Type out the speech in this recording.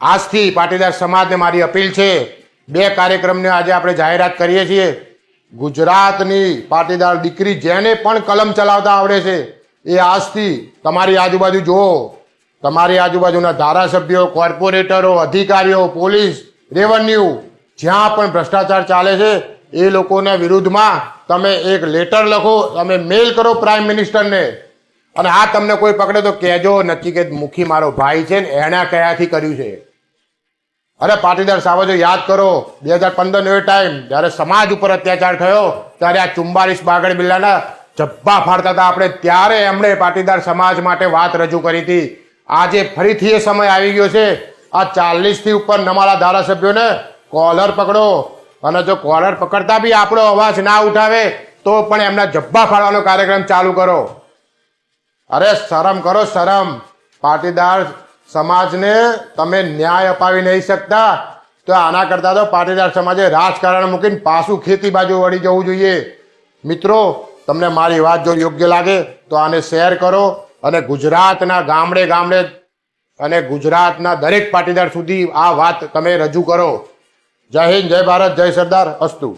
આજથી પાટીદાર સમાજને મારી અપીલ છે, 2 કાર્યક્રમને આજે આપણે જાહેરાત કરીએ છીએ. ગુજરાતની પાટીદાર દીકરી જેને પણ કલમ ચલાવતા આવડે છે એ આજથી તમારી આજુબાજુ જુઓ. તમારી આજુબાજુના ધારાસભ્યો, કોર્પોરેટરો, અધિકારીઓ, પોલીસ, રેવન્યુ, જ્યાં પણ ભ્રષ્ટાચાર ચાલે છે એ લોકોના વિરુદ્ધમાં તમે એક લેટર લખો, તમે મેલ કરો પ્રાઇમ મિનિસ્ટરને. અને આ તમને કોઈ પકડે તો કહેજો નચિકેત મુખી મારો ભાઈ છે ને એણે કયાથી કર્યું છે. અરે પાટીદાર સાવજો, યાદ કરો 2015 નો એ ટાઈમ જ્યારે સમાજ ઉપર અત્યાચાર થયો ત્યારે આ 44 બાગડ બિલ્લાના જબ્બા ફાડતા હતા આપણે, ત્યારે એમણે પાટીદાર સમાજ માટે વાત રજૂ કરી હતી. આજે ફરીથી એ સમય આવી ગયો છે. આ 40 થી ઉપર નમાલા ધારાસભ્યોને કોલર પકડો, અને જો કોલર પકડતા બી આપણો અવાજ ના ઉઠાવે તો પણ એમના જબ્બા ફાડવાનો કાર્યક્રમ ચાલુ કરો. અરે શરમ કરો, શરમ. પાટીદાર સમાજને તમે ન્યાય અપાવી નહીં શકતા તો આના કરતાં તો પાટીદાર સમાજે રાજકારણ મૂકીને પાછું ખેતી બાજુ વળી જવું જોઈએ. મિત્રો, તમને મારી વાત જો યોગ્ય લાગે તો આને શેર કરો અને ગુજરાતના ગામડે ગામડે અને ગુજરાતના દરેક પાટીદાર સુધી આ વાત તમે રજૂ કરો. જય હિન્દ, જય ભારત, જય સરદાર, અસ્તુ.